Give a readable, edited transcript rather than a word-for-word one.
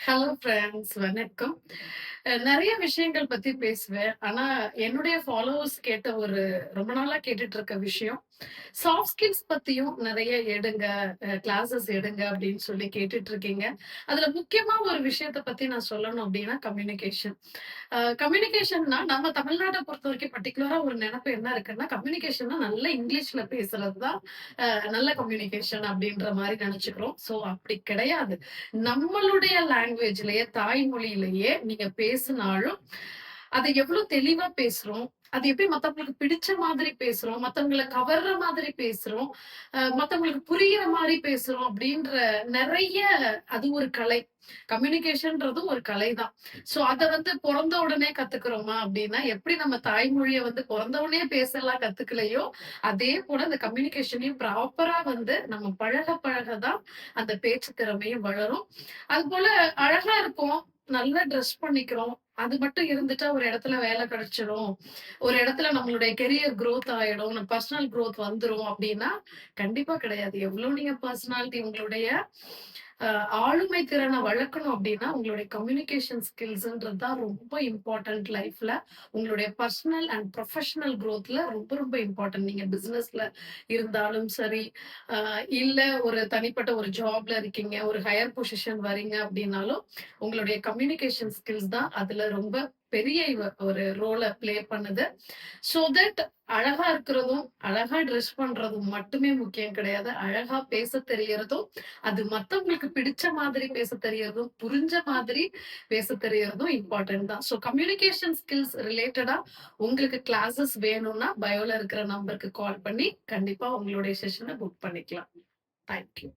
Hello friends, வணக்கம். நெறைய விஷயங்கள் பத்தி பேசுவேன். ஆனா, என்னுடைய ஃபாலோவர்ஸ் கேட்ட ஒரு ரொம்ப நாளா கேட்டுட்டு இருக்க விஷயம், சாஃப்ட் ஸ்கில்ஸ் பத்தியும் நெறைய எடுங்க, கிளாஸஸ் எடுங்க அப்படின்னு சொல்லி கேட்டுட்டு இருக்கீங்க. அதுல முக்கியமா ஒரு விஷயத்த பத்தி நான் சொல்லணும் அப்படின்னா, கம்யூனிகேஷன். கம்யூனிகேஷன்னா நம்ம தமிழ்நாட்ட பொறுத்தவரைக்கும் பர்ட்டிகுலரா ஒரு நெனப்பு என்ன இருக்குன்னா, கம்யூனிகேஷன்னா நல்லா இங்கிலீஷ்ல பேசுறது தான் நல்ல கம்யூனிகேஷன் அப்படின்ற மாரி நெனச்சுக்கிறோம். ஸோ அப்படி கிடையாது. நம்மளுடைய லாங்குவேஜ்லயே, தாய்மொழியிலேயே நீங்க பேசினாலும், அத எவ்ளோ தெளிவா பேசுறோம். அது எப்படி மத்தவங்களுக்கு பிடிச்ச மாதிரி பேசுறோம். மத்தவங்கள கவர்ற மாதிரி பேசுறோம். மத்தவங்களுக்கு புரியிற மாரி பேசுறோம் அப்படின்ற நெறைய அது ஒரு கலை. கம்யூனிகேஷன்றதும் ஒரு கலை தான். சோ அத வந்து பொறந்த உடனே கத்துக்கிறோமா அப்படின்னா, எப்படி நம்ம தாய்மொழிய வந்து பொறந்த உடனே பேசலாம் கத்துக்கலையோ, அதே போல அந்த கம்யூனிகேஷனையும் ப்ராப்பரா வந்து நம்ம பழக பழக தான் அந்த பேச்சு திறமையும் வளரும். அதுபோல அழகா இருக்கோம். நல்லா ட்ரெஸ் பண்ணிக்கிறோம். அது மட்டும் இருந்துட்டா ஒரு இடத்துல வேலை கிடைச்சிடும். ஒரு இடத்துல நம்மளுடைய கெரியர் குரோத் ஆயிடும். நம்ம பர்சனல் குரோத் வந்துரும் அப்டின்னா, கண்டிப்பா கிடையாது. எவ்ளோ நீங்க பர்சனாலிட்டி உங்களுடைய அ ஆளுமை திறன வளர்க்கணும் அப்டின்னா, உங்களுடைய கம்யூனிகேஷன் ஸ்கில்ஸ்ன்றது தான் ரொம்ப இம்பார்ட்டன்ட் லைஃப்ல. உங்களுடைய பர்சனல் அண்ட் ப்ரொஃபஷனல் குரோத்ல ரொம்ப ரொம்ப இம்பார்ட்டன்ட். நீங்க பிசினஸ்ல இருந்தாலும் சரி, அ இல்ல ஒரு தனிப்பட்ட ஒரு ஜாப்ல இருக்கீங்க, ஒரு ஹையர் பொசிஷன் வரீங்க அப்டின்னாலும், உங்களுடைய கம்யூனிகேஷன் ஸ்கில்ஸ் தான் அதுல ரொம்ப பெரிய ஒரு ரோல ப்ளே பண்ணுது. சோ தட் அழகா இருக்கிறதும், அழகா ட்ரெஸ் பண்றதும் மட்டுமே முக்கியம் கிடையாது. அழகா பேசத் தெரியறதும், அது மத்தவங்களுக்கு பிடிச்ச மாதிரி பேசத் தெரியறதும், புரிஞ்ச மாதிரி பேசத் தெரியறதும் இம்பார்ட்டன்ட் தான். சோ கம்யூனிகேஷன் ஸ்கில்ஸ் ரிலேட்டடா உங்களுக்கு கிளாஸஸ் வேணும்னா, பயோல இருக்கிற நம்பருக்கு கால் பண்ணி கண்டிப்பா உங்களுடைய செஷன புக் பண்ணிக்கலாம். Thank you.